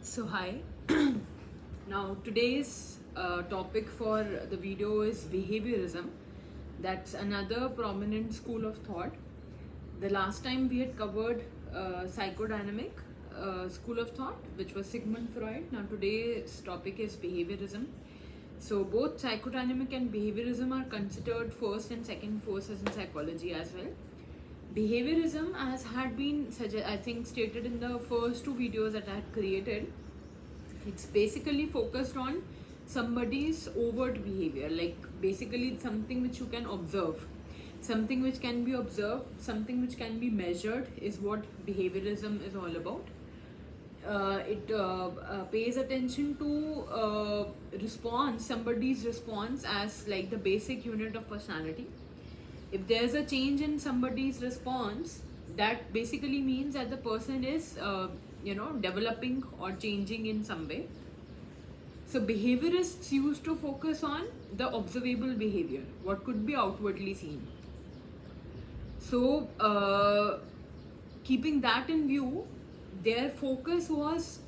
So hi. Now today's topic for the video is behaviorism. That's another prominent school of thought. The last time we had covered psychodynamic school of thought, which was Sigmund Freud. Now today's topic is behaviorism. So both psychodynamic and behaviorism are considered first and second forces in psychology as well. Behaviorism, as had been I think stated in the first two videos that I had created, it's basically focused on somebody's overt behavior, like basically something which you can observe, something which can be observed, something which can be measured is what behaviorism is all about. It pays attention to somebody's response as like the basic unit of personality. If there's a change in somebody's response, that basically means that the person is developing or changing in some way. So behaviorists used to focus on the observable behavior, what could be outwardly seen. So keeping that in view, their focus was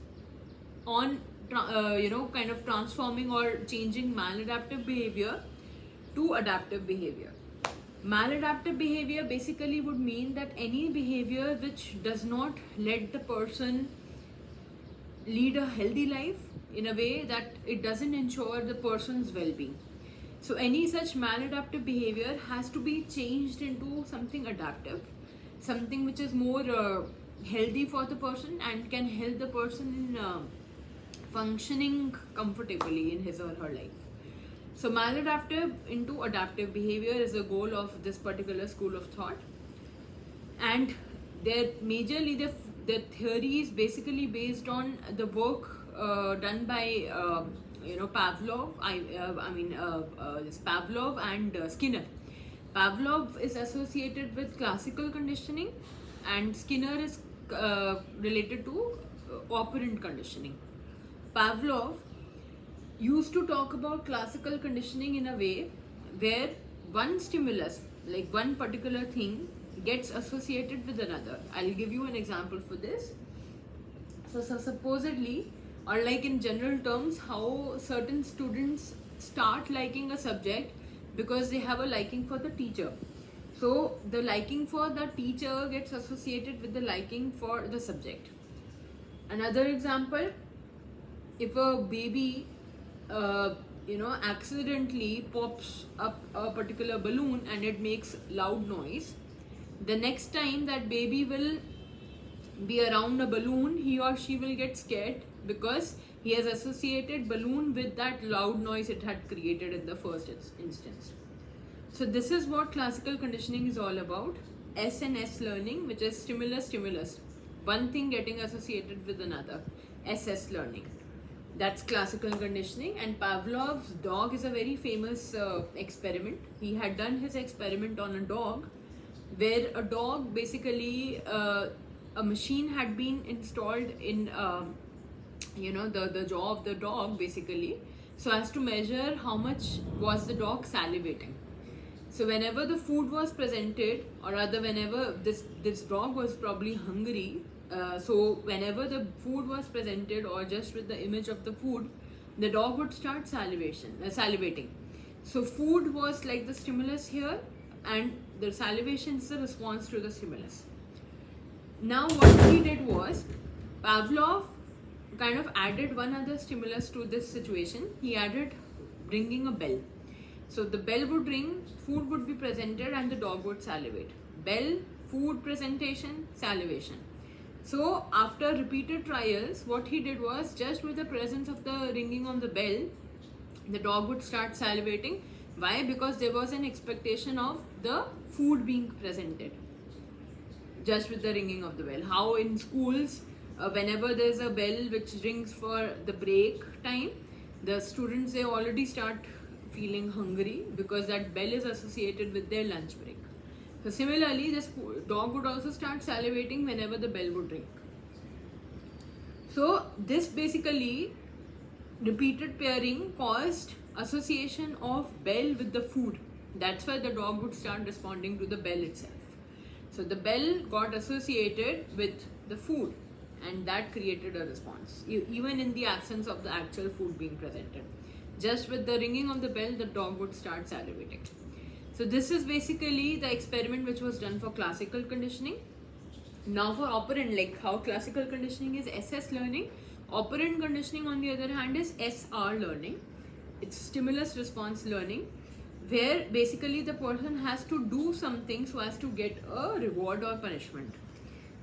on kind of transforming or changing maladaptive behavior to adaptive behavior. Maladaptive behavior basically would mean that any behavior which does not let the person lead a healthy life in a way that it doesn't ensure the person's well-being. So any such maladaptive behavior has to be changed into something adaptive, something which is more healthy for the person and can help the person in functioning comfortably in his or her life. So maladaptive into adaptive behavior is the goal of this particular school of thought, and their their theory is basically based on the work done by Pavlov. Pavlov and Skinner. Pavlov is associated with classical conditioning, and Skinner is related to operant conditioning. Pavlov used to talk about classical conditioning in a way where one stimulus, like one particular thing, gets associated with another. I'll give you an example for this. So supposedly, or like in general terms, how certain students start liking a subject because they have a liking for the teacher. So the liking for the teacher gets associated with the liking for the subject. Another example, if a baby accidentally pops up a particular balloon and it makes loud noise, the next time that baby will be around a balloon, he or she will get scared because he has associated balloon with that loud noise it had created in the first instance. So this is what classical conditioning is all about. S&S learning, which is stimulus, one thing getting associated with another. SS learning. That's classical conditioning. And Pavlov's dog is a very famous experiment. He had done his experiment on a dog, where a dog basically a machine had been installed in the jaw of the dog basically, so as to measure how much was the dog salivating. So whenever the food was presented, or rather whenever this dog was probably hungry, so whenever the food was presented or just with the image of the food, the dog would start salivating. So food was like the stimulus here, and the salivation is the response to the stimulus. Now what he did was, Pavlov kind of added one other stimulus to this situation. He added ringing a bell. So the bell would ring, food would be presented, and the dog would salivate. Bell, food presentation, salivation. So after repeated trials, what he did was, just with the presence of the ringing on the bell, the dog would start salivating. Why? Because there was an expectation of the food being presented just with the ringing of the bell. How in schools, whenever there's a bell which rings for the break time, the students, they already start feeling hungry because that bell is associated with their lunch break. So similarly, this dog would also start salivating whenever the bell would ring. So this basically, repeated pairing caused association of bell with the food. That's why the dog would start responding to the bell itself. So the bell got associated with the food. and that created a response, even in the absence of the actual food being presented. Just with the ringing of the bell, the dog would start salivating. So this is basically the experiment which was done for classical conditioning. Now for operant, like how classical conditioning is SS learning, operant conditioning on the other hand is SR learning. It's stimulus response learning, where basically the person has to do something so as to get a reward or punishment.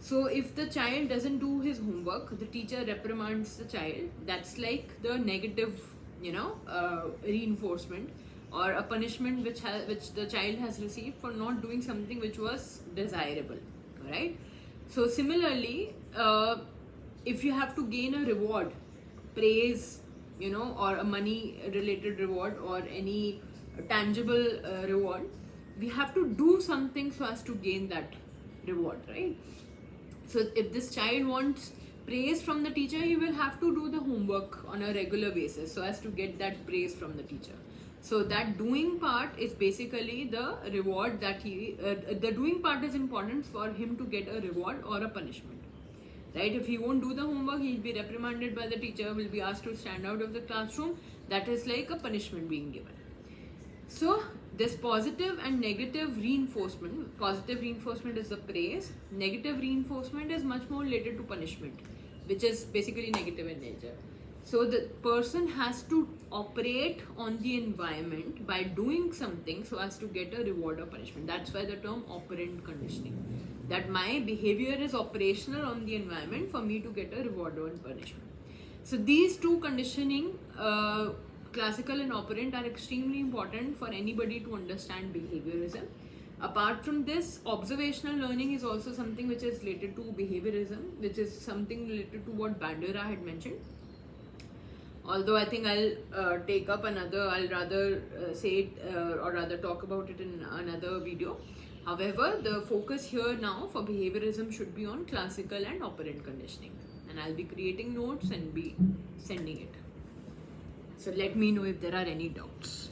So if the child doesn't do his homework, the teacher reprimands the child. That's like the negative, reinforcement or a punishment which the child has received for not doing something which was desirable, right? So similarly, if you have to gain a reward, praise, or a money related reward or any tangible reward, we have to do something so as to gain that reward, right? So if this child wants praise from the teacher, he will have to do the homework on a regular basis so as to get that praise from the teacher. So that doing part is basically the reward that the doing part is important for him to get a reward or a punishment, right? If he won't do the homework, he'll be reprimanded by the teacher, will be asked to stand out of the classroom. That is like a punishment being given. So this positive and negative reinforcement, positive reinforcement is the praise, negative reinforcement is much more related to punishment, which is basically negative in nature. So the person has to operate on the environment by doing something so as to get a reward or punishment. That's why the term operant conditioning, that my behavior is operational on the environment for me to get a reward or punishment. So these two conditioning, classical and operant, are extremely important for anybody to understand behaviorism. Apart from this, observational learning is also something which is related to behaviorism, which is something related to what Bandura had mentioned. Although I think I'll take up another, I'll rather say it or rather talk about it in another video. However, the focus here now for behaviorism should be on classical and operant conditioning, and I'll be creating notes and be sending it. So let me know if there are any doubts.